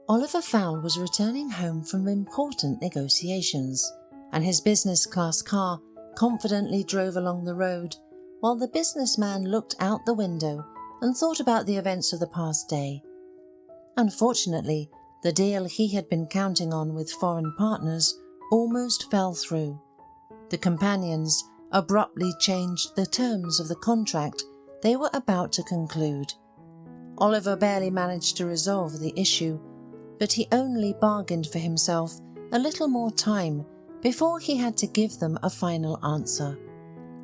Oliver Fowle was returning home from important negotiations, and his business-class car confidently drove along the road while the businessman looked out the window and thought about the events of the past day. Unfortunately, the deal he had been counting on with foreign partners almost fell through. The companions abruptly changed the terms of the contract they were about to conclude. Oliver barely managed to resolve the issue, but he only bargained for himself a little more time before he had to give them a final answer.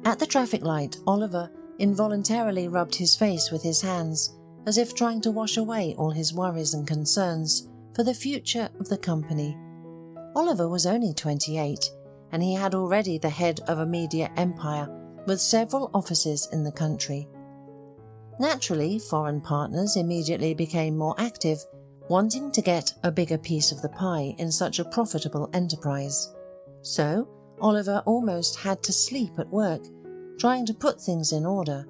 At the traffic light, Oliver involuntarily rubbed his face with his hands, as if trying to wash away all his worries and concerns for the future of the company. Oliver was only 28, and he had already the head of a media empire with several offices in the country. Naturally, foreign partners immediately became more active, wanting to get a bigger piece of the pie in such a profitable enterprise. So, Oliver almost had to sleep at work, trying to put things in order.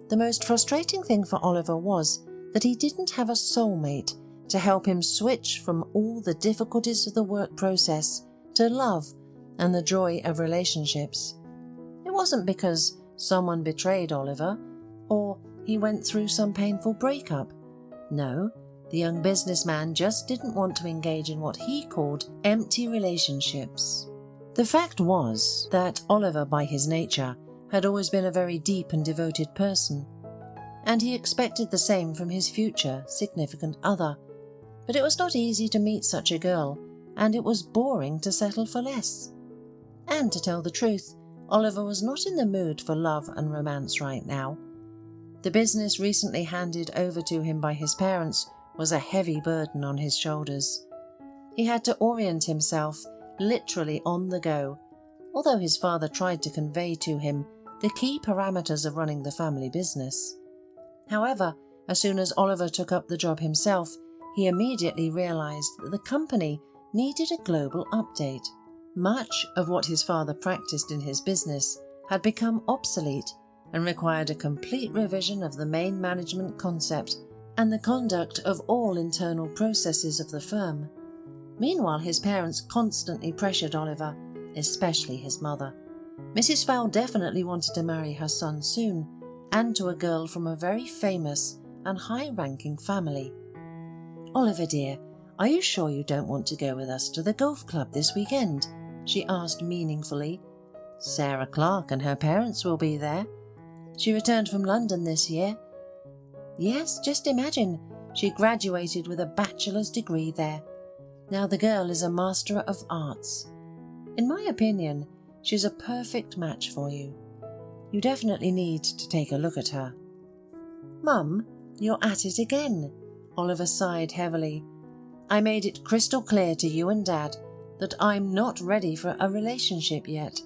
The most frustrating thing for Oliver was that he didn't have a soulmate to help him switch from all the difficulties of the work process to love and the joy of relationships. It wasn't because someone betrayed Oliver or he went through some painful breakup. No, the young businessman just didn't want to engage in what he called empty relationships. The fact was that Oliver, by his nature, had always been a very deep and devoted person, and he expected the same from his future significant other. But it was not easy to meet such a girl, and it was boring to settle for less. And to tell the truth, Oliver was not in the mood for love and romance right now. The business recently handed over to him by his parents was a heavy burden on his shoulders. He had to orient himself literally on the go, although his father tried to convey to him the key parameters of running the family business. However, as soon as Oliver took up the job himself, he immediately realized that the company needed a global update. Much of what his father practiced in his business had become obsolete and required a complete revision of the main management concept and the conduct of all internal processes of the firm. Meanwhile, his parents constantly pressured Oliver, especially his mother. Mrs. Fowle definitely wanted to marry her son soon, and to a girl from a very famous and high-ranking family. "Oliver dear, are you sure you don't want to go with us to the golf club this weekend?" she asked meaningfully. "Sarah Clark and her parents will be there. She returned from London this year. Yes, just imagine, she graduated with a bachelor's degree there. Now the girl is a Master of Arts. In my opinion, she's a perfect match for you. You definitely need to take a look at her." "Mum, you're at it again," Oliver sighed heavily. "I made it crystal clear to you and Dad that I'm not ready for a relationship yet,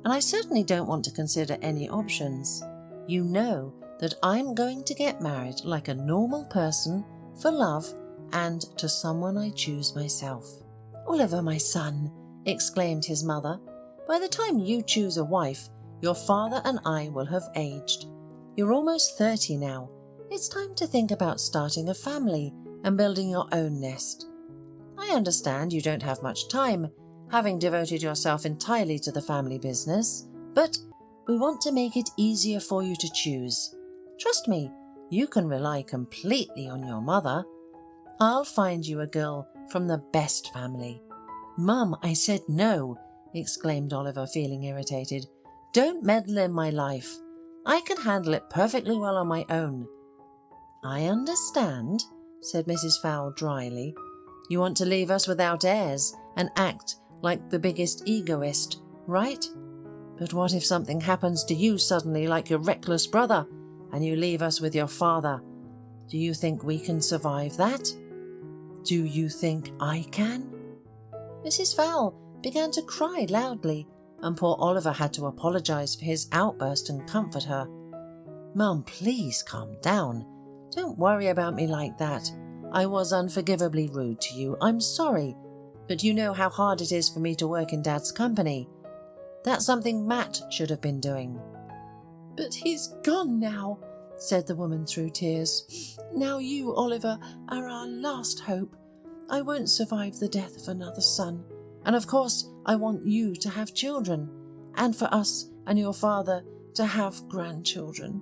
and I certainly don't want to consider any options. You know that I'm going to get married like a normal person, for love, and to someone I choose myself." "Oliver, my son," exclaimed his mother, "by the time you choose a wife, your father and I will have aged. You're almost 30 now. It's time to think about starting a family and building your own nest. I understand you don't have much time, having devoted yourself entirely to the family business, but we want to make it easier for you to choose. Trust me, you can rely completely on your mother. I'll find you a girl from the best family." "Mum, I said no," exclaimed Oliver, feeling irritated. "Don't meddle in my life. I can handle it perfectly well on my own." "I understand," said Mrs. Fowle dryly. "You want to leave us without heirs and act like the biggest egoist, right? But what if something happens to you suddenly, like your reckless brother, and you leave us with your father? Do you think we can survive that? Do you think I can?" Mrs. Fowle began to cry loudly, and poor Oliver had to apologize for his outburst and comfort her. "Mum, please calm down. Don't worry about me like that. I was unforgivably rude to you. I'm sorry, but you know how hard it is for me to work in Dad's company. That's something Matt should have been doing." "But he's gone now," said the woman through tears. "Now you, Oliver, are our last hope. I won't survive the death of another son, and of course I want you to have children, and for us and your father to have grandchildren,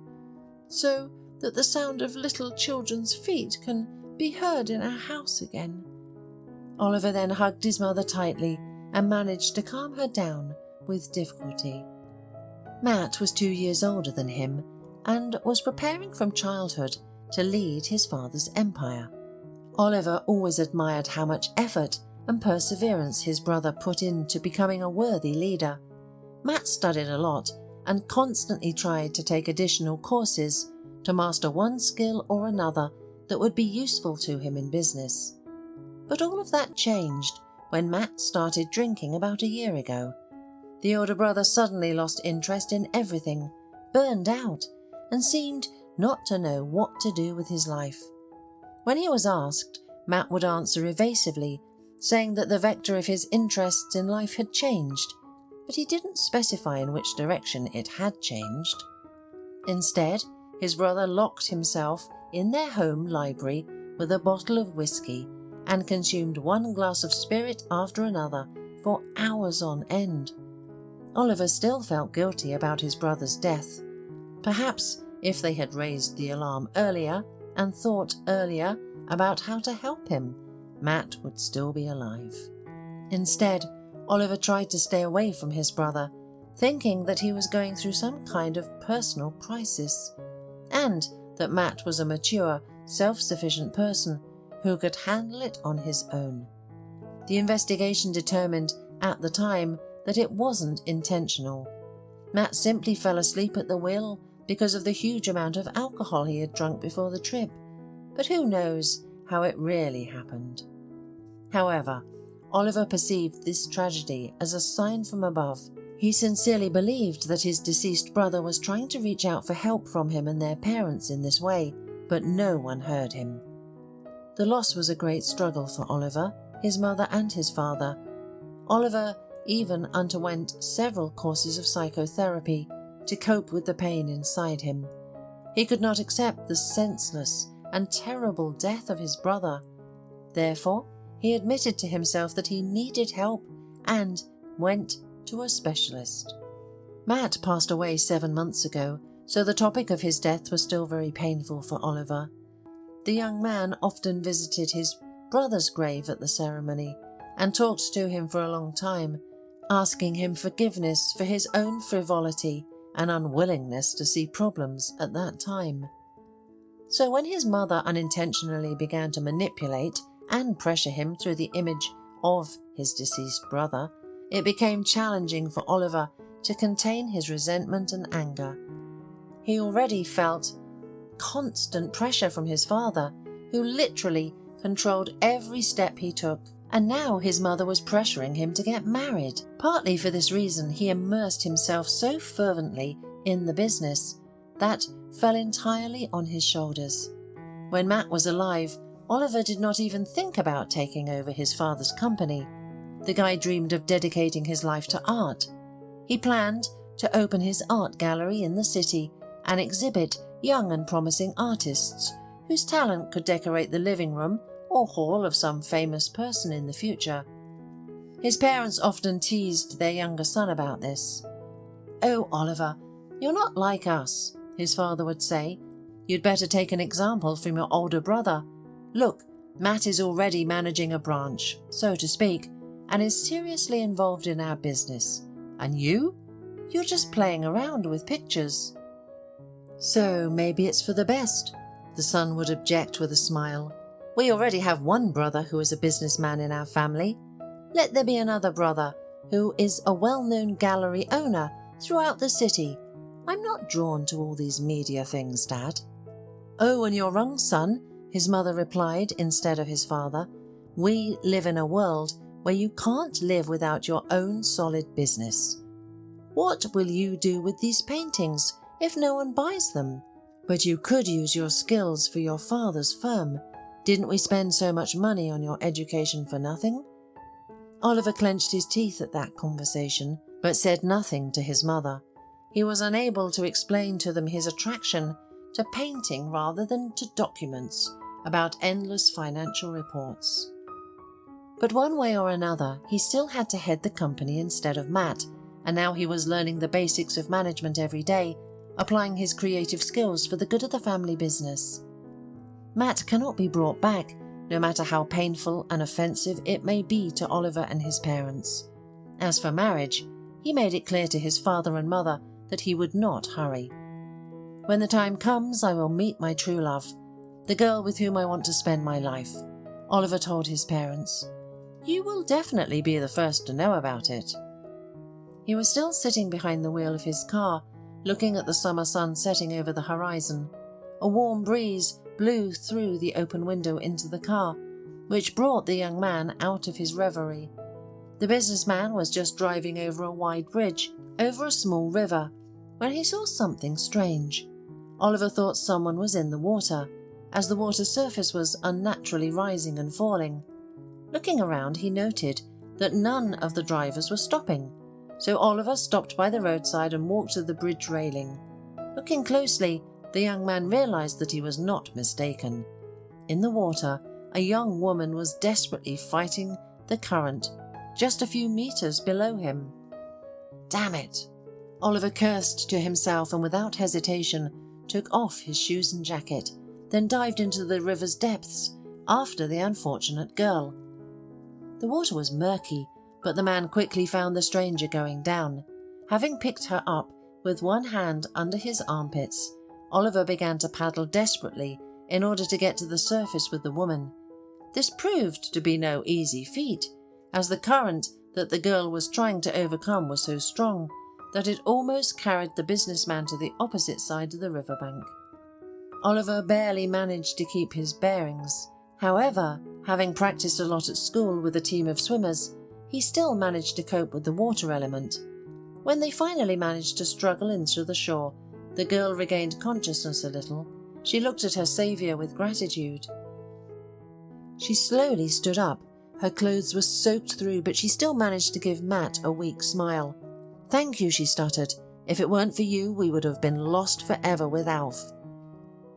so that the sound of little children's feet can be heard in our house again." Oliver then hugged his mother tightly and managed to calm her down with difficulty. Matt was 2 years older than him and was preparing from childhood to lead his father's empire. Oliver always admired how much effort and perseverance his brother put into becoming a worthy leader. Matt studied a lot and constantly tried to take additional courses to master one skill or another that would be useful to him in business. But all of that changed when Matt started drinking about a year ago. The older brother suddenly lost interest in everything, burned out, and seemed not to know what to do with his life. When he was asked, Matt would answer evasively, saying that the vector of his interests in life had changed, but he didn't specify in which direction it had changed. Instead, his brother locked himself in their home library with a bottle of whiskey and consumed one glass of spirit after another for hours on end. Oliver still felt guilty about his brother's death. Perhaps if they had raised the alarm earlier and thought earlier about how to help him, Matt would still be alive. Instead, Oliver tried to stay away from his brother, thinking that he was going through some kind of personal crisis, and that Matt was a mature, self-sufficient person who could handle it on his own. The investigation determined at the time that it wasn't intentional. Matt simply fell asleep at the wheel because of the huge amount of alcohol he had drunk before the trip, but who knows how it really happened. However, Oliver perceived this tragedy as a sign from above. He sincerely believed that his deceased brother was trying to reach out for help from him and their parents in this way, but no one heard him. The loss was a great struggle for Oliver, his mother and his father. Oliver even underwent several courses of psychotherapy to cope with the pain inside him. He could not accept the senseless and terrible death of his brother. Therefore, he admitted to himself that he needed help and went to a specialist. Matt passed away 7 months ago, so the topic of his death was still very painful for Oliver. The young man often visited his brother's grave at the ceremony and talked to him for a long time, asking him forgiveness for his own frivolity and unwillingness to see problems at that time. So when his mother unintentionally began to manipulate and pressure him through the image of his deceased brother, it became challenging for Oliver to contain his resentment and anger. He already felt constant pressure from his father, who literally controlled every step he took, and now his mother was pressuring him to get married. Partly for this reason, he immersed himself so fervently in the business that fell entirely on his shoulders. When Matt was alive, Oliver did not even think about taking over his father's company. The guy dreamed of dedicating his life to art. He planned to open his art gallery in the city and exhibit young and promising artists whose talent could decorate the living room or hall of some famous person in the future. His parents often teased their younger son about this. "Oh, Oliver, you're not like us," his father would say. "You'd better take an example from your older brother. Look, Matt is already managing a branch, so to speak, and is seriously involved in our business. And you're just playing around with pictures." "So maybe it's for the best," the son would object with a smile. "We already have one brother who is a businessman in our family. Let there be another brother who is a well-known gallery owner throughout the city. I'm not drawn to all these media things, Dad." "Oh, and you're wrong, son," his mother replied instead of his father. "We live in a world where you can't live without your own solid business. What will you do with these paintings if no one buys them? But you could use your skills for your father's firm. Didn't we spend so much money on your education for nothing?" Oliver clenched his teeth at that conversation, but said nothing to his mother. He was unable to explain to them his attraction to painting rather than to documents about endless financial reports. But one way or another, he still had to head the company instead of Matt, and now he was learning the basics of management every day, applying his creative skills for the good of the family business. Matt cannot be brought back, no matter how painful and offensive it may be to Oliver and his parents. As for marriage, he made it clear to his father and mother that he would not hurry. When the time comes, I will meet my true love, the girl with whom I want to spend my life, Oliver told his parents. You will definitely be the first to know about it. He was still sitting behind the wheel of his car, looking at the summer sun setting over the horizon. A warm breeze blew through the open window into the car, which brought the young man out of his reverie. The businessman was just driving over a wide bridge, over a small river, when he saw something strange. Oliver thought someone was in the water, as the water's surface was unnaturally rising and falling. Looking around, he noted that none of the drivers were stopping, so Oliver stopped by the roadside and walked to the bridge railing. Looking closely, the young man realized that he was not mistaken. In the water, a young woman was desperately fighting the current, just a few meters below him. Damn it! Oliver cursed to himself and without hesitation took off his shoes and jacket, then dived into the river's depths after the unfortunate girl. The water was murky, but the man quickly found the stranger going down. Having picked her up with one hand under his armpits, Oliver began to paddle desperately in order to get to the surface with the woman. This proved to be no easy feat, as the current that the girl was trying to overcome was so strong that it almost carried the businessman to the opposite side of the riverbank. Oliver barely managed to keep his bearings. However, having practiced a lot at school with a team of swimmers, he still managed to cope with the water element. When they finally managed to struggle into the shore, the girl regained consciousness a little. She looked at her saviour with gratitude. She slowly stood up. Her clothes were soaked through, but she still managed to give Matt a weak smile. Thank you, she stuttered. If it weren't for you, we would have been lost forever with Alf.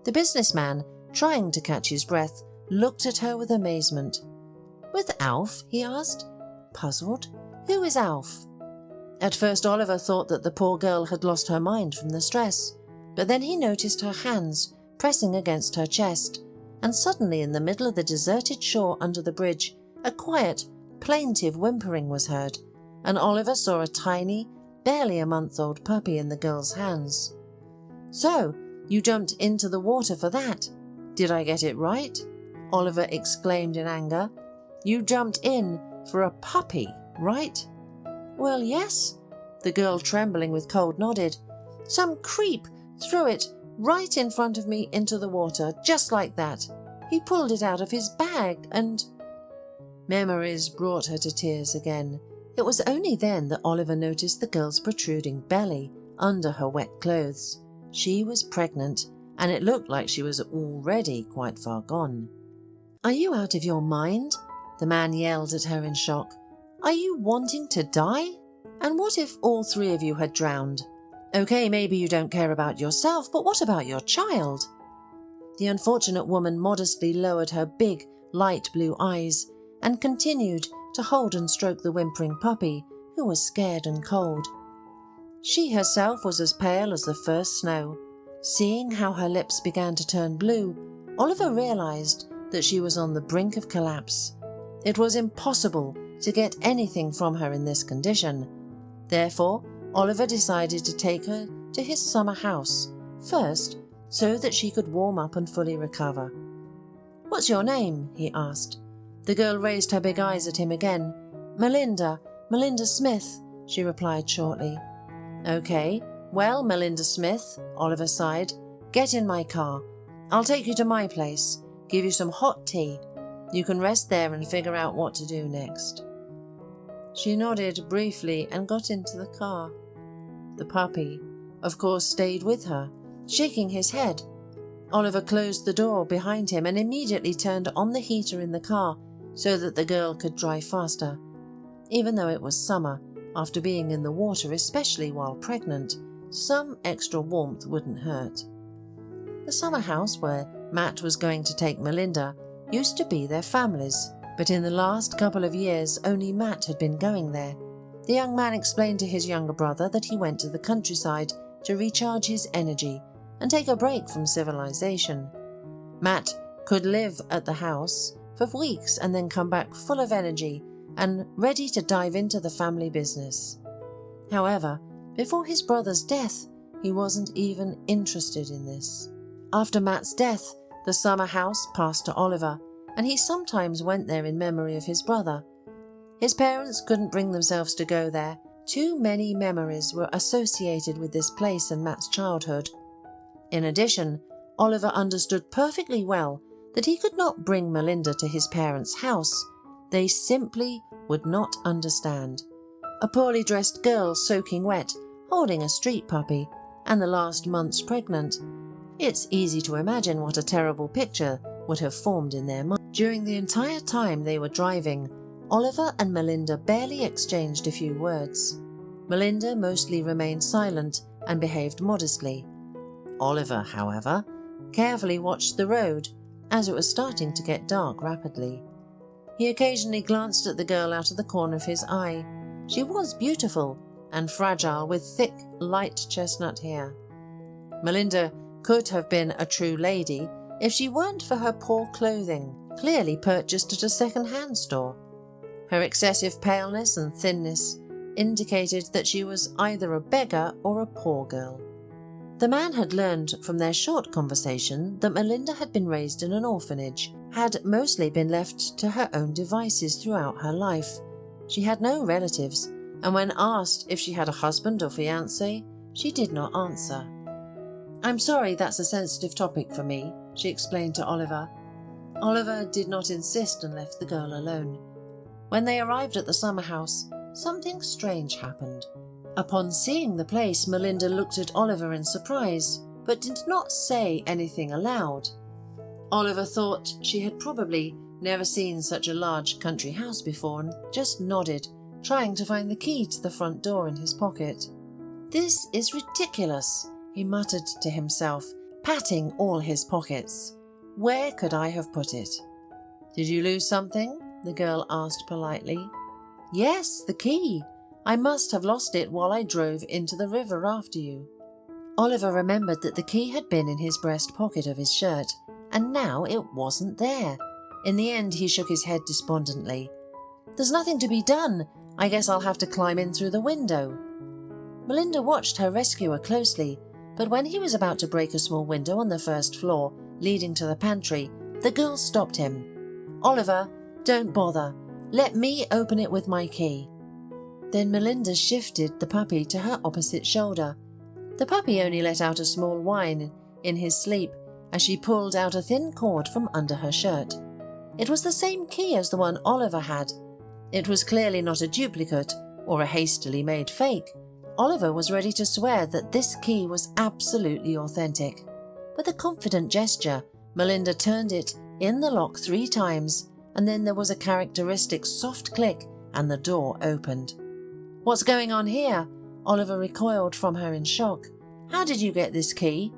The businessman, trying to catch his breath, looked at her with amazement. With Alf? He asked, puzzled. Who is Alf? At first Oliver thought that the poor girl had lost her mind from the stress, but then he noticed her hands pressing against her chest, and suddenly in the middle of the deserted shore under the bridge, a quiet, plaintive whimpering was heard, and Oliver saw a tiny, barely a month-old puppy in the girl's hands. So, you jumped into the water for that? Did I get it right? Oliver exclaimed in anger. You jumped in for a puppy, right? Well, yes, the girl, trembling with cold, nodded. Some creep threw it right in front of me into the water, just like that. He pulled it out of his bag and... Memories brought her to tears again. It was only then that Oliver noticed the girl's protruding belly under her wet clothes. She was pregnant, and it looked like she was already quite far gone. Are you out of your mind? The man yelled at her in shock. Are you wanting to die? And what if all three of you had drowned? Okay, maybe you don't care about yourself, but what about your child? The unfortunate woman modestly lowered her big, light blue eyes and continued to hold and stroke the whimpering puppy, who was scared and cold. She herself was as pale as the first snow. Seeing how her lips began to turn blue, Oliver realized that she was on the brink of collapse. It was impossible to get anything from her in this condition. Therefore, Oliver decided to take her to his summer house, first, so that she could warm up and fully recover. What's your name? He asked. The girl raised her big eyes at him again. Melinda Smith, she replied shortly. Okay, well, Melinda Smith, Oliver sighed. Get in my car. I'll take you to my place, give you some hot tea. You can rest there and figure out what to do next. She nodded briefly and got into the car. The puppy, of course, stayed with her, shaking his head. Oliver closed the door behind him and immediately turned on the heater in the car so that the girl could drive faster. Even though it was summer, after being in the water, especially while pregnant, some extra warmth wouldn't hurt. The summer house where Matt was going to take Melinda used to be their family's, But in the last couple of years, only Matt had been going there. The young man explained to his younger brother that he went to the countryside to recharge his energy and take a break from civilization. Matt could live at the house for weeks and then come back full of energy and ready to dive into the family business. However, before his brother's death, he wasn't even interested in this. After Matt's death, the summer house passed to Oliver, and he sometimes went there in memory of his brother. His parents couldn't bring themselves to go there. Too many memories were associated with this place and Matt's childhood. In addition, Oliver understood perfectly well that he could not bring Melinda to his parents' house. They simply would not understand. A poorly dressed girl soaking wet, holding a street puppy, and the last months pregnant. It's easy to imagine what a terrible picture would have formed in their mind. During the entire time they were driving, Oliver and Melinda barely exchanged a few words. Melinda mostly remained silent and behaved modestly. Oliver, however, carefully watched the road as it was starting to get dark rapidly. He occasionally glanced at the girl out of the corner of his eye. She was beautiful and fragile with thick, light chestnut hair. Melinda could have been a true lady if she weren't for her poor clothing, clearly purchased at a second-hand store. Her excessive paleness and thinness indicated that she was either a beggar or a poor girl. The man had learned from their short conversation that Melinda had been raised in an orphanage, had mostly been left to her own devices throughout her life. She had no relatives, and when asked if she had a husband or fiancé, she did not answer. "I'm sorry, that's a sensitive topic for me," she explained to Oliver. Oliver did not insist and left the girl alone. When they arrived at the summer house, something strange happened. Upon seeing the place, Melinda looked at Oliver in surprise, but did not say anything aloud. Oliver thought she had probably never seen such a large country house before and just nodded, trying to find the key to the front door in his pocket. "This is ridiculous," he muttered to himself, patting all his pockets. "Where could I have put it?" "Did you lose something?" the girl asked politely. "Yes, the key. I must have lost it while I drove into the river after you." Oliver remembered that the key had been in his breast pocket of his shirt, and now it wasn't there. In the end, he shook his head despondently. "There's nothing to be done. I guess I'll have to climb in through the window." Melinda watched her rescuer closely, but when he was about to break a small window on the first floor, leading to the pantry, the girl stopped him. "Oliver, don't bother. Let me open it with my key." Then Melinda shifted the puppy to her opposite shoulder. The puppy only let out a small whine in his sleep as she pulled out a thin cord from under her shirt. It was the same key as the one Oliver had. It was clearly not a duplicate or a hastily made fake. Oliver was ready to swear that this key was absolutely authentic. With a confident gesture, Melinda turned it in the lock 3 times, and then there was a characteristic soft click and the door opened. "What's going on here?" Oliver recoiled from her in shock. "How did you get this key?"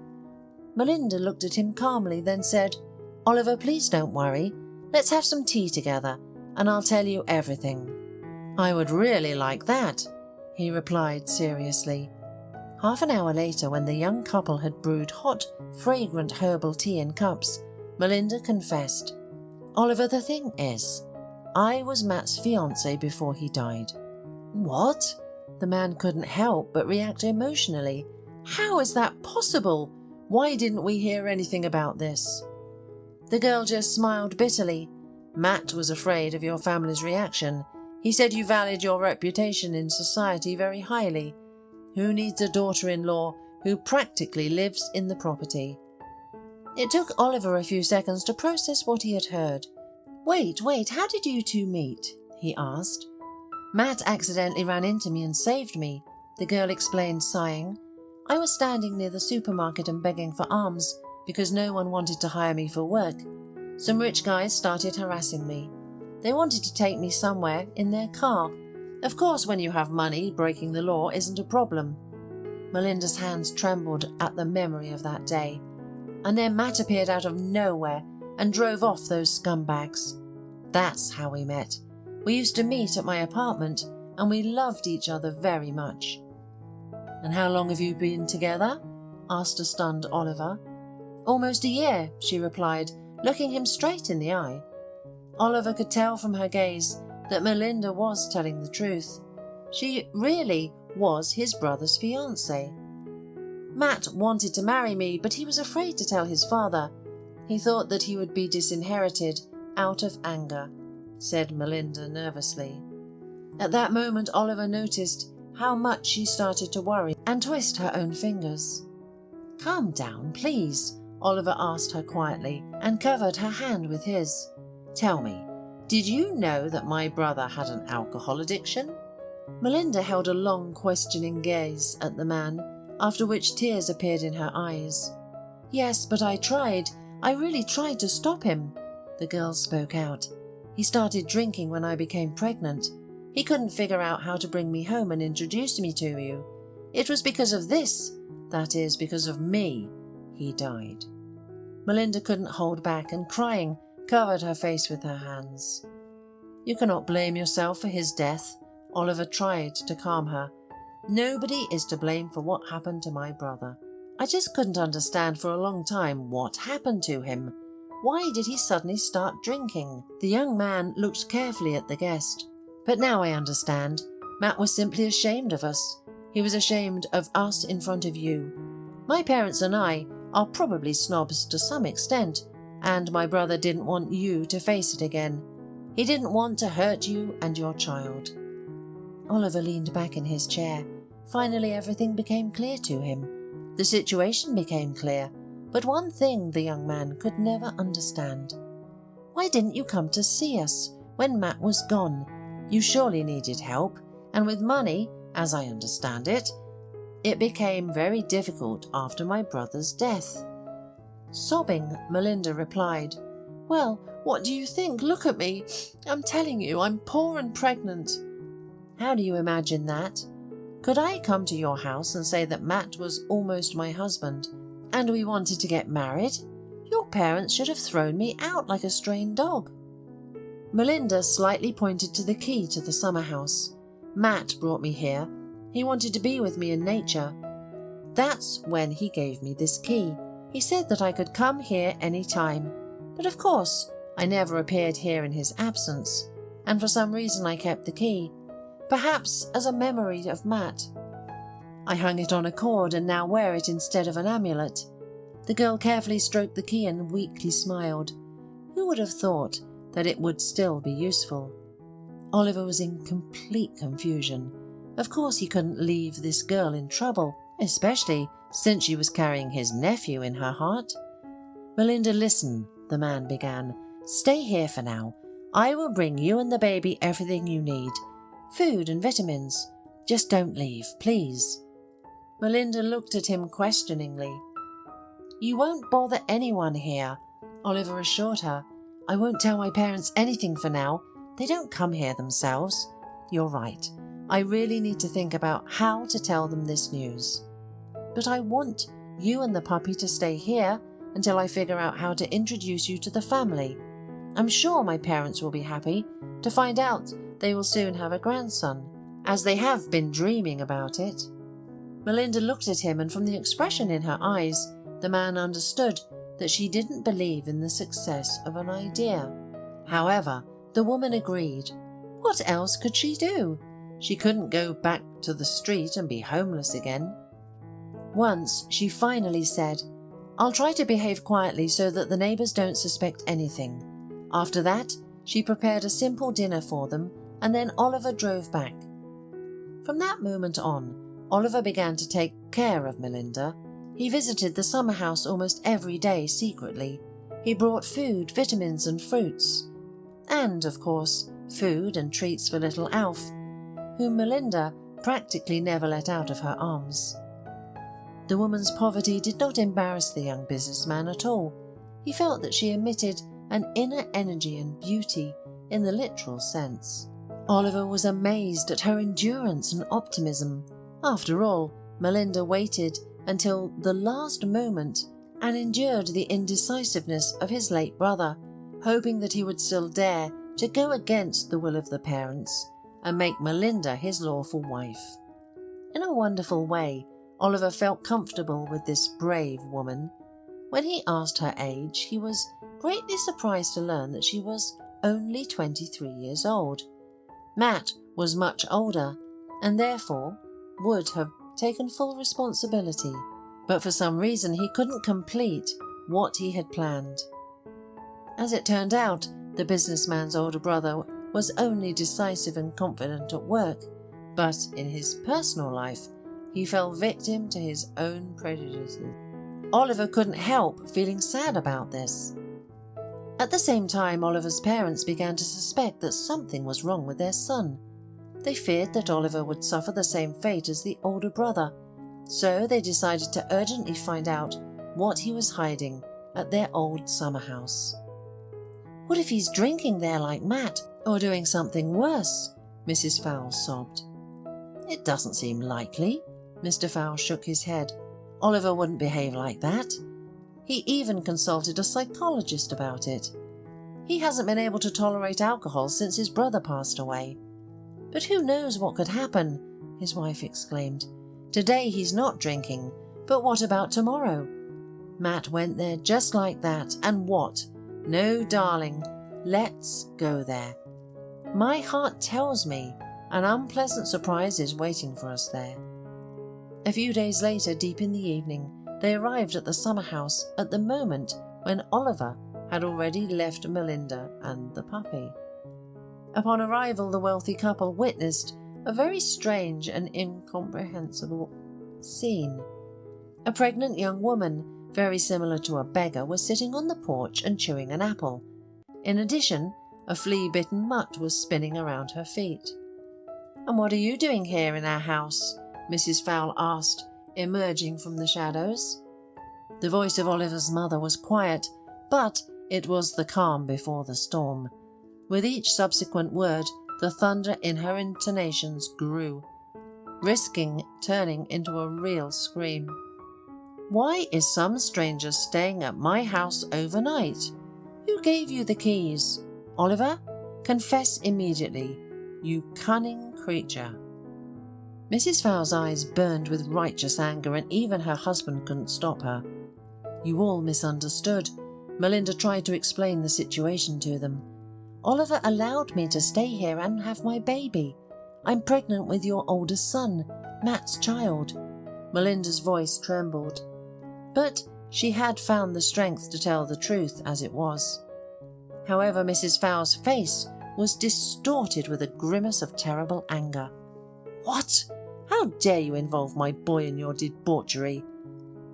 Melinda looked at him calmly, then said, "Oliver, please don't worry. Let's have some tea together, and I'll tell you everything." "I would really like that," he replied seriously. Half an hour later, when the young couple had brewed hot, fragrant herbal tea in cups, Melinda confessed, "Oliver, the thing is, I was Matt's fiancée before he died." "What?" The man couldn't help but react emotionally. "How is that possible? Why didn't we hear anything about this?" The girl just smiled bitterly. "Matt was afraid of your family's reaction. He said you valued your reputation in society very highly. Who needs a daughter-in-law who practically lives in the property?" It took Oliver a few seconds to process what he had heard. Wait, how did you two meet?" he asked. "Matt accidentally ran into me and saved me," the girl explained, sighing. "I was standing near the supermarket and begging for alms because no one wanted to hire me for work. Some rich guys started harassing me. They wanted to take me somewhere in their car. Of course, when you have money, breaking the law isn't a problem." Melinda's hands trembled at the memory of that day. And then Matt appeared out of nowhere and drove off those scumbags. That's how we met. We used to meet at my apartment and we loved each other very much." "And how long have you been together?" asked a stunned Oliver. "Almost a year," she replied, looking him straight in the eye. Oliver could tell from her gaze that Melinda was telling the truth. She really was his brother's fiancée. "Matt wanted to marry me, but he was afraid to tell his father. He thought that he would be disinherited out of anger," said Melinda nervously. At that moment, Oliver noticed how much she started to worry and twist her own fingers. "Calm down, please," Oliver asked her quietly and covered her hand with his. "Tell me, did you know that my brother had an alcohol addiction?" Melinda held a long, questioning gaze at the man, after which tears appeared in her eyes. "Yes, but I tried. I really tried to stop him," the girl spoke out. "He started drinking when I became pregnant. He couldn't figure out how to bring me home and introduce me to you. It was because of this, that is, because of me, he died." Melinda couldn't hold back and, crying, covered her face with her hands. "You cannot blame yourself for his death," Oliver tried to calm her. "Nobody is to blame for what happened to my brother. I just couldn't understand for a long time what happened to him. Why did he suddenly start drinking?" The young man looked carefully at the guest. "But now I understand. Matt was simply ashamed of us. He was ashamed of us in front of you. My parents and I are probably snobs to some extent, and my brother didn't want you to face it again. He didn't want to hurt you and your child." Oliver leaned back in his chair. Finally, everything became clear to him. The situation became clear, but one thing the young man could never understand. "Why didn't you come to see us when Matt was gone? You surely needed help, and with money, as I understand it, it became very difficult after my brother's death." Sobbing, Melinda replied, "Well, what do you think? Look at me. I'm telling you, I'm poor and pregnant." "How do you imagine that? Could I come to your house and say that Matt was almost my husband, and we wanted to get married? Your parents should have thrown me out like a straying dog." Melinda slightly pointed to the key to the summer house. "Matt brought me here. He wanted to be with me in nature. That's when he gave me this key. He said that I could come here any time. But of course, I never appeared here in his absence, and for some reason I kept the key. Perhaps as a memory of Matt. I hung it on a cord and now wear it instead of an amulet." The girl carefully stroked the key and weakly smiled. Who would have thought that it would still be useful? Oliver was in complete confusion. Of course he couldn't leave this girl in trouble, especially since she was carrying his nephew in her heart. "Melinda, listen," the man began. "Stay here for now. I will bring you and the baby everything you need. Food and vitamins. Just don't leave, please." Melinda looked at him questioningly. "You won't bother anyone here," Oliver assured her. "I won't tell my parents anything for now. They don't come here themselves. You're right. I really need to think about how to tell them this news. But I want you and the puppy to stay here until I figure out how to introduce you to the family. I'm sure my parents will be happy to find out they will soon have a grandson, as they have been dreaming about it." Melinda looked at him, and from the expression in her eyes, the man understood that she didn't believe in the success of an idea. However, the woman agreed. What else could she do? She couldn't go back to the street and be homeless again. Once she finally said, "I'll try to behave quietly so that the neighbours don't suspect anything." After that, she prepared a simple dinner for them, and then Oliver drove back. From that moment on, Oliver began to take care of Melinda. He visited the summer house almost every day secretly. He brought food, vitamins and fruits. And, of course, food and treats for little Alf, whom Melinda practically never let out of her arms. The woman's poverty did not embarrass the young businessman at all. He felt that she emitted an inner energy and beauty in the literal sense. Oliver was amazed at her endurance and optimism. After all, Melinda waited until the last moment and endured the indecisiveness of his late brother, hoping that he would still dare to go against the will of the parents and make Melinda his lawful wife. In a wonderful way, Oliver felt comfortable with this brave woman. When he asked her age, he was greatly surprised to learn that she was only 23 years old. Matt was much older and therefore would have taken full responsibility, but for some reason he couldn't complete what he had planned. As it turned out, the businessman's older brother was only decisive and confident at work, but in his personal life he fell victim to his own prejudices. Oliver couldn't help feeling sad about this. At the same time, Oliver's parents began to suspect that something was wrong with their son. They feared that Oliver would suffer the same fate as the older brother, so they decided to urgently find out what he was hiding at their old summer house. "What if he's drinking there like Matt, or doing something worse?" Mrs. Fowle sobbed. "It doesn't seem likely." Mr. Fowle shook his head. "Oliver wouldn't behave like that. He even consulted a psychologist about it. He hasn't been able to tolerate alcohol since his brother passed away." "But who knows what could happen?" his wife exclaimed. "Today he's not drinking, but what about tomorrow? Matt went there just like that, and what? No, darling, let's go there. My heart tells me an unpleasant surprise is waiting for us there." A few days later, deep in the evening, they arrived at the summer house at the moment when Oliver had already left Melinda and the puppy. Upon arrival, the wealthy couple witnessed a very strange and incomprehensible scene. A pregnant young woman, very similar to a beggar, was sitting on the porch and chewing an apple. In addition, a flea-bitten mutt was spinning around her feet. "And what are you doing here in our house?" Mrs. Fowle asked, emerging from the shadows. The voice of Oliver's mother was quiet, but it was the calm before the storm. With each subsequent word, the thunder in her intonations grew, risking turning into a real scream. "Why is some stranger staying at my house overnight? Who gave you the keys? Oliver, confess immediately, you cunning creature." Mrs. Fowle's eyes burned with righteous anger, and even her husband couldn't stop her. "You all misunderstood." Melinda tried to explain the situation to them. "Oliver allowed me to stay here and have my baby. I'm pregnant with your oldest son, Matt's child." Melinda's voice trembled, but she had found the strength to tell the truth as it was. However, Mrs. Fowle's face was distorted with a grimace of terrible anger. "What? How dare you involve my boy in your debauchery?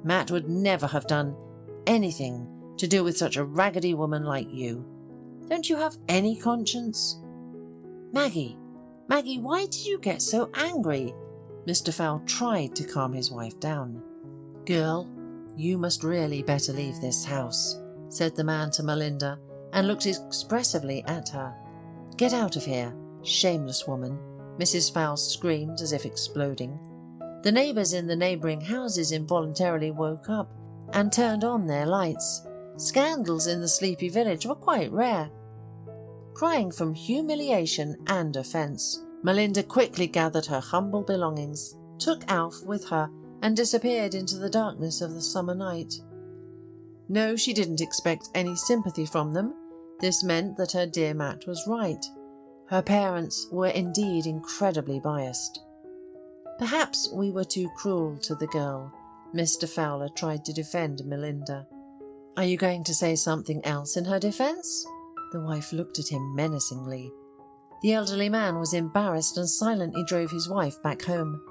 Matt would never have done anything to do with such a raggedy woman like you. Don't you have any conscience?" Maggie, why did you get so angry?" Mr. Fowle tried to calm his wife down. "Girl, you must really better leave this house," said the man to Melinda, and looked expressively at her. "Get out of here, shameless woman," Mrs. Fowle screamed as if exploding. The neighbours in the neighbouring houses involuntarily woke up and turned on their lights. Scandals in the sleepy village were quite rare. Crying from humiliation and offence, Melinda quickly gathered her humble belongings, took Alf with her, and disappeared into the darkness of the summer night. No, she didn't expect any sympathy from them. This meant that her dear Matt was right. Her parents were indeed incredibly biased. "Perhaps we were too cruel to the girl." Mr. Fowler tried to defend Melinda. "Are you going to say something else in her defence?" The wife looked at him menacingly. The elderly man was embarrassed and silently drove his wife back home.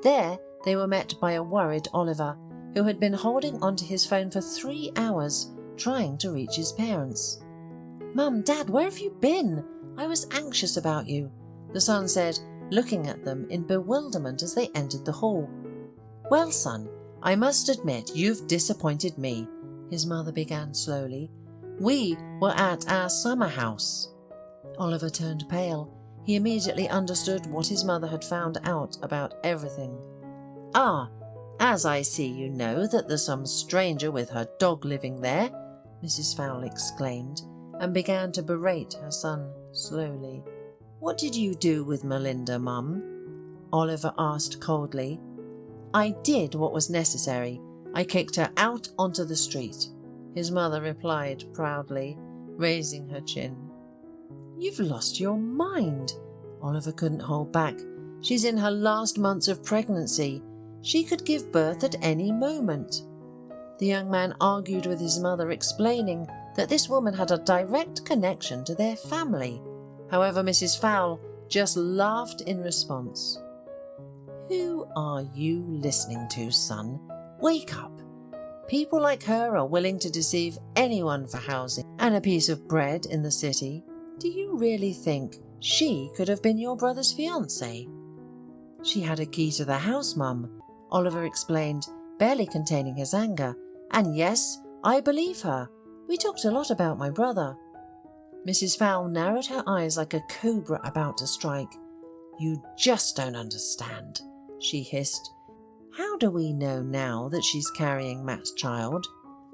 There they were met by a worried Oliver, who had been holding onto his phone for 3 hours, trying to reach his parents. "Mum, Dad, where have you been? I was anxious about you," the son said, looking at them in bewilderment as they entered the hall. "Well, son, I must admit you've disappointed me," his mother began slowly. "We were at our summer house." Oliver turned pale. He immediately understood what his mother had found out about everything. "Ah, as I see you know that there's some stranger with her dog living there," Mrs. Fowle exclaimed, and began to berate her son. slowly. "What did you do with Melinda, Mum?" Oliver asked coldly. "I did what was necessary. I kicked her out onto the street," his mother replied proudly, raising her chin. "You've lost your mind." Oliver couldn't hold back. "She's in her last months of pregnancy. She could give birth at any moment." The young man argued with his mother, explaining that this woman had a direct connection to their family. However, Mrs. Fowle just laughed in response. "Who are you listening to, son? Wake up. People like her are willing to deceive anyone for housing and a piece of bread in the city. Do you really think she could have been your brother's fiancée?" "She had a key to the house, Mum," Oliver explained, barely containing his anger. "And yes, I believe her. We talked a lot about my brother." Mrs. Fowle narrowed her eyes like a cobra about to strike. "You just don't understand," she hissed. "How do we know now that she's carrying Matt's child?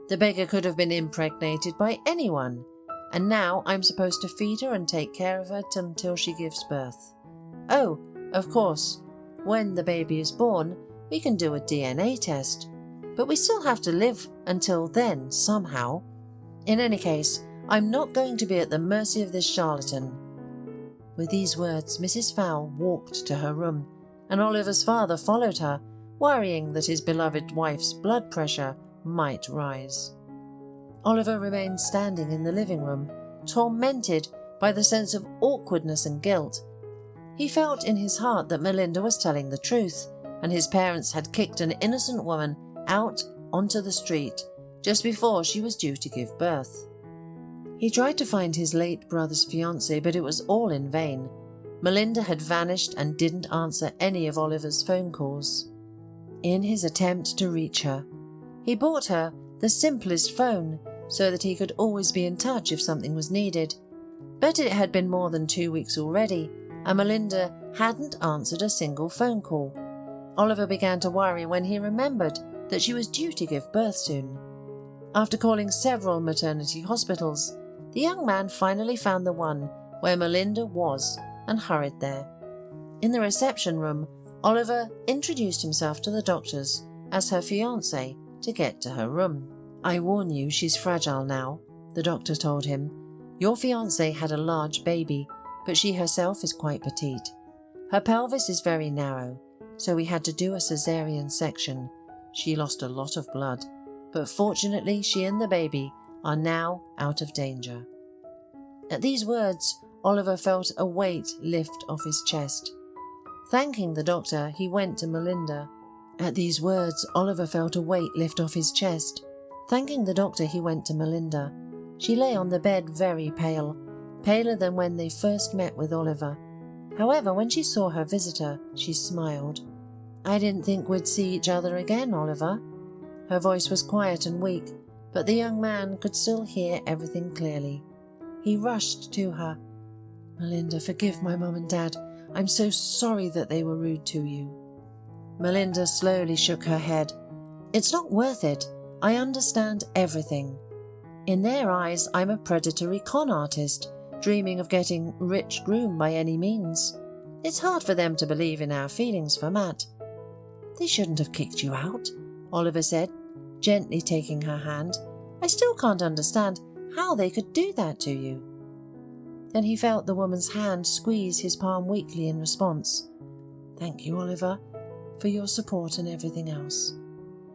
The beggar could have been impregnated by anyone, and now I'm supposed to feed her and take care of her until she gives birth. Oh, of course, when the baby is born, we can do a DNA test, but we still have to live until then somehow. In any case, I'm not going to be at the mercy of this charlatan." With these words, Mrs. Fowle walked to her room, and Oliver's father followed her, worrying that his beloved wife's blood pressure might rise. Oliver remained standing in the living room, tormented by the sense of awkwardness and guilt. He felt in his heart that Melinda was telling the truth, and his parents had kicked an innocent woman out onto the street just before she was due to give birth. He tried to find his late brother's fiancée, but it was all in vain. Melinda had vanished and didn't answer any of Oliver's phone calls. In his attempt to reach her, he bought her the simplest phone so that he could always be in touch if something was needed. But it had been more than 2 weeks already, and Melinda hadn't answered a single phone call. Oliver began to worry when he remembered that she was due to give birth soon. After calling several maternity hospitals, the young man finally found the one where Melinda was and hurried there. In the reception room, Oliver introduced himself to the doctors as her fiancé to get to her room. "I warn you, she's fragile now," the doctor told him. "Your fiancée had a large baby, but she herself is quite petite. Her pelvis is very narrow, so we had to do a caesarean section. She lost a lot of blood, but fortunately she and the baby are now out of danger." At these words, Oliver felt a weight lift off his chest. Thanking the doctor, he went to Melinda. At these words, Oliver felt a weight lift off his chest. Thanking the doctor, he went to Melinda. She lay on the bed very pale, paler than when they first met with Oliver. However, when she saw her visitor, she smiled. "I didn't think we'd see each other again, Oliver." Her voice was quiet and weak, but the young man could still hear everything clearly. He rushed to her. "Melinda, forgive my mum and dad. I'm so sorry that they were rude to you." Melinda slowly shook her head. "It's not worth it. I understand everything. In their eyes, I'm a predatory con artist, dreaming of getting rich groom by any means. It's hard for them to believe in our feelings for Matt." "They shouldn't have kicked you out," Oliver said, gently taking her hand. "I still can't understand how they could do that to you." Then he felt the woman's hand squeeze his palm weakly in response. "Thank you, Oliver, for your support and everything else."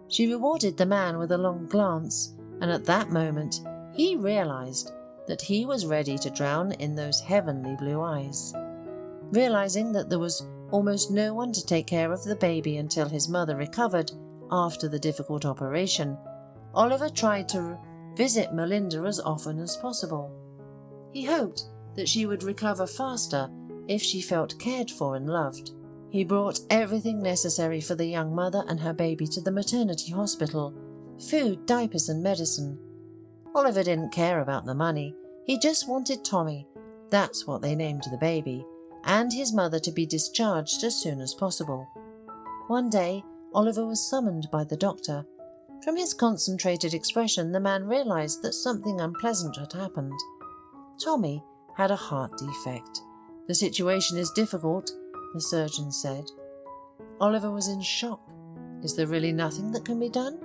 She rewarded the man with a long glance, and at that moment he realized that he was ready to drown in those heavenly blue eyes. Realizing that there was almost no one to take care of the baby until his mother recovered after the difficult operation, Oliver tried to visit Melinda as often as possible. He hoped that she would recover faster if she felt cared for and loved. He brought everything necessary for the young mother and her baby to the maternity hospital: food, diapers and medicine. Oliver didn't care about the money. He just wanted Tommy, that's what they named the baby, and his mother to be discharged as soon as possible. One day, Oliver was summoned by the doctor. From his concentrated expression, the man realized that something unpleasant had happened. Tommy had a heart defect. The situation is difficult, the surgeon said. Oliver was in shock. Is there really nothing that can be done?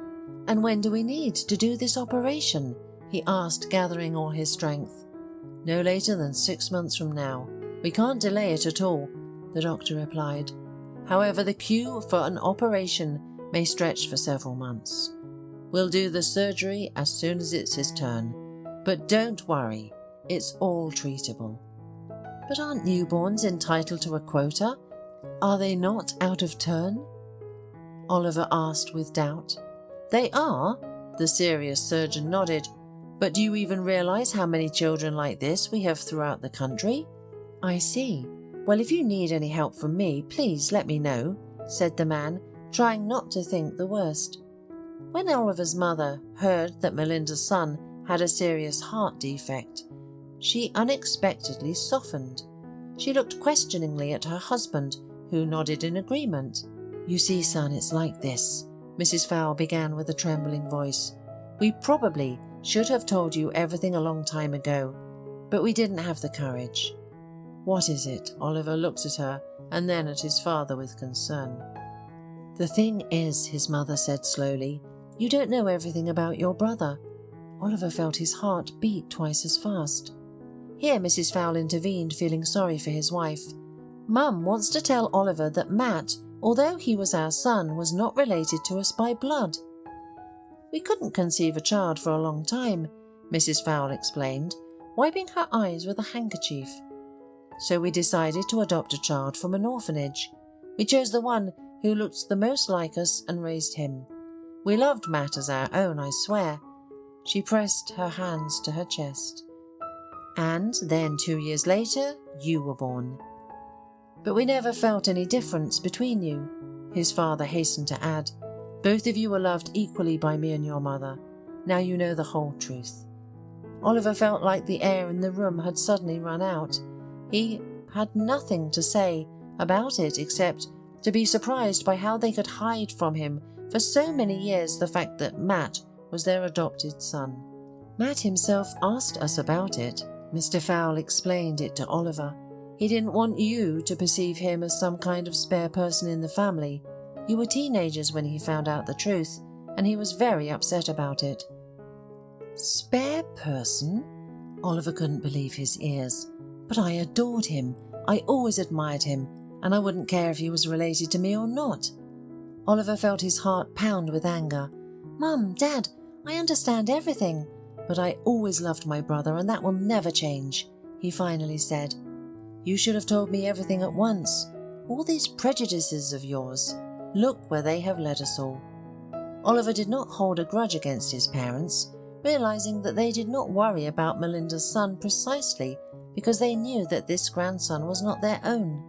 And when do we need to do this operation? He asked, gathering all his strength. No later than 6 months from now. We can't delay it at all, the doctor replied. However, the queue for an operation may stretch for several months. We'll do the surgery as soon as it's his turn. But don't worry, it's all treatable. But aren't newborns entitled to a quota? Are they not out of turn? Oliver asked with doubt. They are, the serious surgeon nodded. But do you even realize how many children like this we have throughout the country? I see. Well, if you need any help from me, please let me know, said the man, trying not to think the worst. When Oliver's mother heard that Melinda's son had a serious heart defect, she unexpectedly softened. She looked questioningly at her husband, who nodded in agreement. You see, son, it's like this, Mrs. Fowle began with a trembling voice. We probably should have told you everything a long time ago, but we didn't have the courage. What is it? Oliver looked at her and then at his father with concern. The thing is, his mother said slowly, you don't know everything about your brother. Oliver felt his heart beat twice as fast. Here Mrs. Fowle intervened, feeling sorry for his wife. Mum wants to tell Oliver that Matt, although he was our son, was not related to us by blood. We couldn't conceive a child for a long time, Mrs. Fowle explained, wiping her eyes with a handkerchief. So we decided to adopt a child from an orphanage. We chose the one who looked the most like us and raised him. We loved Matt as our own, I swear. She pressed her hands to her chest. And then 2 years later, you were born. But we never felt any difference between you, his father hastened to add. Both of you were loved equally by me and your mother. Now you know the whole truth. Oliver felt like the air in the room had suddenly run out. He had nothing to say about it except to be surprised by how they could hide from him for so many years the fact that Matt was their adopted son. Matt himself asked us about it. Mr. Fowle explained it to Oliver. He didn't want you to perceive him as some kind of spare person in the family. You were teenagers when he found out the truth, and he was very upset about it. Spare person? Oliver couldn't believe his ears. But I adored him. I always admired him, and I wouldn't care if he was related to me or not. Oliver felt his heart pound with anger. Mum, Dad, I understand everything, but I always loved my brother, and that will never change, he finally said. You should have told me everything at once. All these prejudices of yours. Look where they have led us all. Oliver did not hold a grudge against his parents, realizing that they did not worry about Melinda's son precisely because they knew that this grandson was not their own.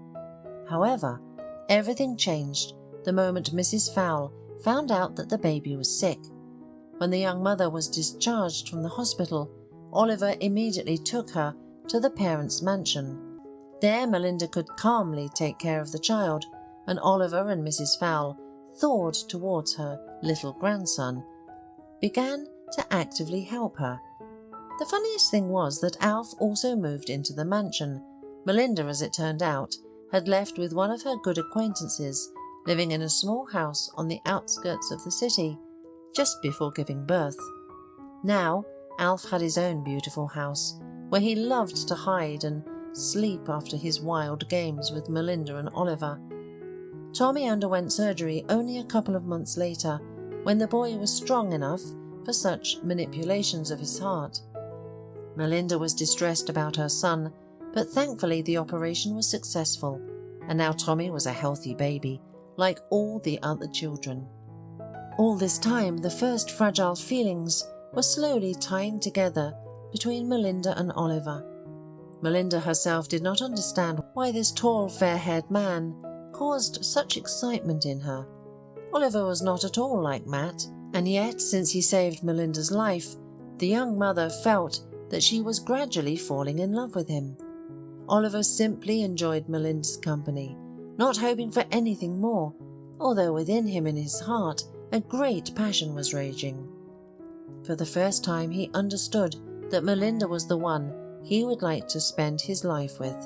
However, everything changed the moment Mrs. Fowle found out that the baby was sick. When the young mother was discharged from the hospital, Oliver immediately took her to the parents' mansion. There Melinda could calmly take care of the child, and Oliver and Mrs. Fowle, thawed towards her little grandson, began to actively help her. The funniest thing was that Alf also moved into the mansion. Melinda, as it turned out, had left with one of her good acquaintances, living in a small house on the outskirts of the city, just before giving birth. Now, Alf had his own beautiful house, where he loved to hide and sleep after his wild games with Melinda and Oliver. Tommy underwent surgery only a couple of months later, when the boy was strong enough for such manipulations of his heart. Melinda was distressed about her son, but thankfully the operation was successful, and now Tommy was a healthy baby, like all the other children. All this time, the first fragile feelings were slowly tying together between Melinda and Oliver. Melinda herself did not understand why this tall, fair-haired man caused such excitement in her. Oliver was not at all like Matt, and yet, since he saved Melinda's life, the young mother felt that she was gradually falling in love with him. Oliver simply enjoyed Melinda's company, not hoping for anything more, although within him in his heart a great passion was raging. For the first time he understood that Melinda was the one he would like to spend his life with.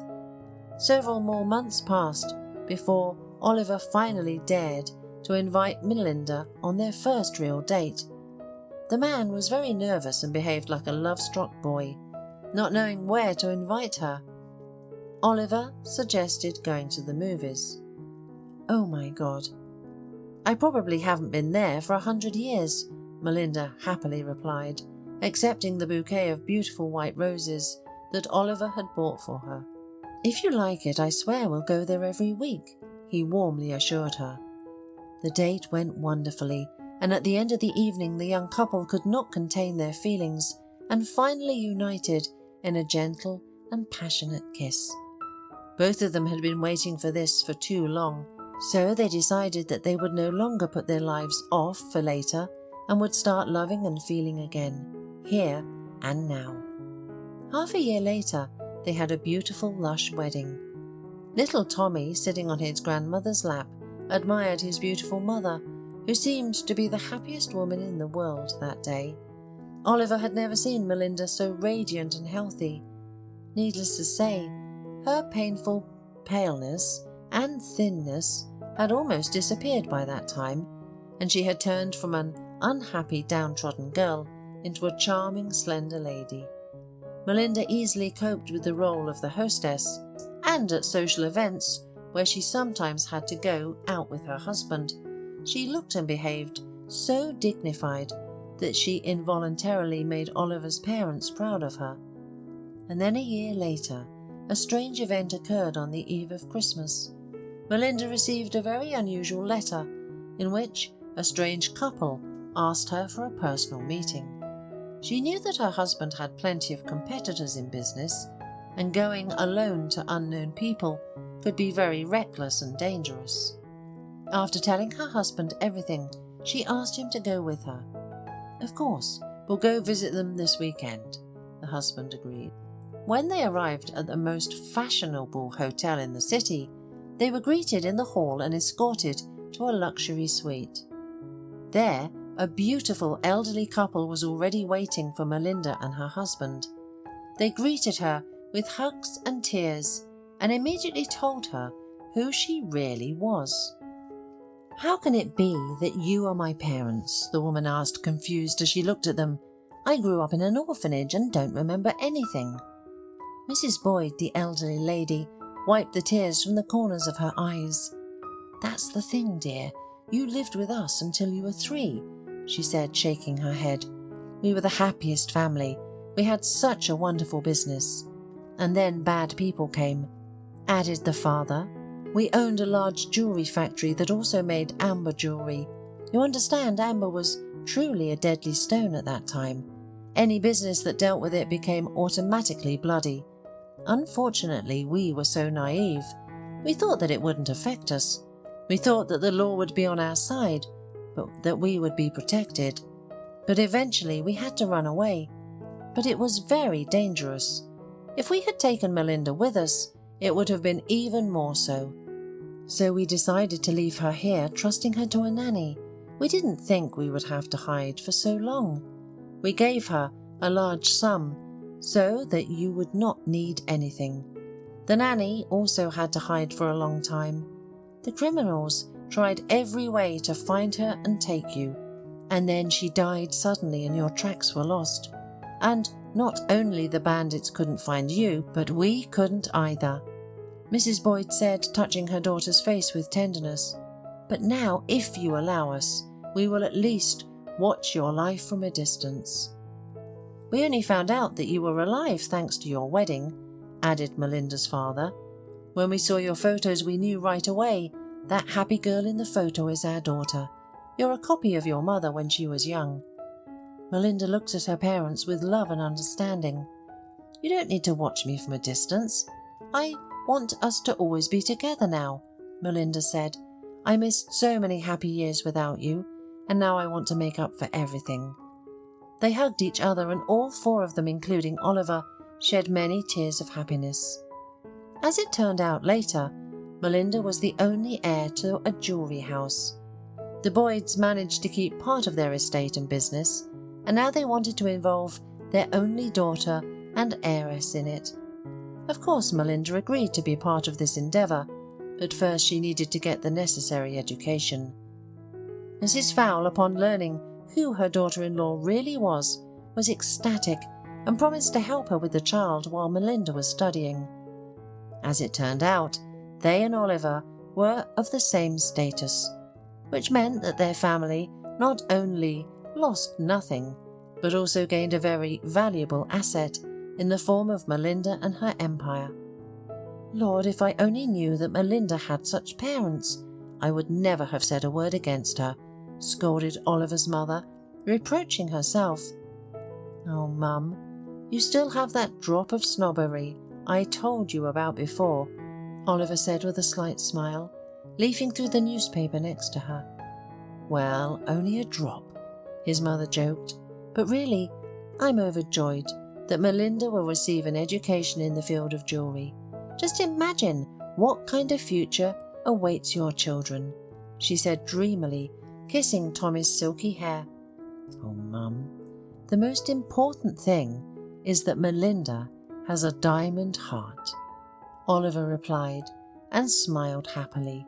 Several more months passed before Oliver finally dared to invite Melinda on their first real date. The man was very nervous and behaved like a love-struck boy, not knowing where to invite her. Oliver suggested going to the movies. "Oh my God. I probably haven't been there for 100 years, Melinda happily replied, accepting the bouquet of beautiful white roses that Oliver had bought for her. "If you like it, I swear we'll go there every week," he warmly assured her. The date went wonderfully, and at the end of the evening the young couple could not contain their feelings and finally united in a gentle and passionate kiss. Both of them had been waiting for this for too long, so they decided that they would no longer put their lives off for later and would start loving and feeling again, here and now. Half a year later, they had a beautiful, lush wedding. Little Tommy, sitting on his grandmother's lap, admired his beautiful mother, who seemed to be the happiest woman in the world that day. Oliver had never seen Melinda so radiant and healthy. Needless to say, her painful paleness and thinness had almost disappeared by that time, and she had turned from an unhappy, downtrodden girl into a charming, slender lady. Melinda easily coped with the role of the hostess, and at social events, where she sometimes had to go out with her husband, she looked and behaved so dignified that she involuntarily made Oliver's parents proud of her. And then a year later, a strange event occurred on the eve of Christmas. Melinda received a very unusual letter in which a strange couple asked her for a personal meeting. She knew that her husband had plenty of competitors in business, and going alone to unknown people could be very reckless and dangerous. After telling her husband everything, she asked him to go with her. "Of course, we'll go visit them this weekend," the husband agreed. When they arrived at the most fashionable hotel in the city, they were greeted in the hall and escorted to a luxury suite. There, a beautiful elderly couple was already waiting for Melinda and her husband. They greeted her with hugs and tears and immediately told her who she really was. "How can it be that you are my parents?" the woman asked, confused as she looked at them. "I grew up in an orphanage and don't remember anything." Mrs. Boyd, the elderly lady, wiped the tears from the corners of her eyes. "That's the thing, dear. You lived with us until you were 3, she said, shaking her head. "We were the happiest family. We had such a wonderful business. And then bad people came," added the father. "We owned a large jewellery factory that also made amber jewellery. You understand, amber was truly a deadly stone at that time. Any business that dealt with it became automatically bloody. Unfortunately, we were so naive. We thought that it wouldn't affect us. We thought that the law would be on our side, but that we would be protected. But eventually we had to run away. But it was very dangerous. If we had taken Melinda with us, it would have been even more so. So we decided to leave her here, trusting her to a nanny. We didn't think we would have to hide for so long. We gave her a large sum so that you would not need anything. The nanny also had to hide for a long time. The criminals tried every way to find her and take you, and then she died suddenly and your tracks were lost. And not only the bandits couldn't find you, but we couldn't either," Mrs. Boyd said, touching her daughter's face with tenderness. "But now, if you allow us, we will at least watch your life from a distance." "We only found out that you were alive thanks to your wedding," added Melinda's father. "When we saw your photos, we knew right away that happy girl in the photo is our daughter. You're a copy of your mother when she was young." Melinda looked at her parents with love and understanding. "You don't need to watch me from a distance. I want us to always be together now," Melinda said. "I missed so many happy years without you, and now I want to make up for everything." They hugged each other, and all 4 of them, including Oliver, shed many tears of happiness. As it turned out later, Melinda was the only heir to a jewellery house. The Boyds managed to keep part of their estate and business, and now they wanted to involve their only daughter and heiress in it. Of course, Melinda agreed to be part of this endeavour, but first she needed to get the necessary education. Mrs. Fowle, upon learning who her daughter-in-law really was ecstatic and promised to help her with the child while Melinda was studying. As it turned out, they and Oliver were of the same status, which meant that their family not only lost nothing, but also gained a very valuable asset in the form of Melinda and her empire. Lord, if I only knew that Melinda had such parents, I would never have said a word against her, scolded Oliver's mother, reproaching herself. Oh, Mum, you still have that drop of snobbery I told you about before, Oliver said with a slight smile, leafing through the newspaper next to her. Well, only a drop, his mother joked, but really, I'm overjoyed that Melinda will receive an education in the field of jewellery. Just imagine what kind of future awaits your children, she said dreamily, kissing Tommy's silky hair. Oh, Mum, the most important thing is that Melinda has a diamond heart, Oliver replied and smiled happily.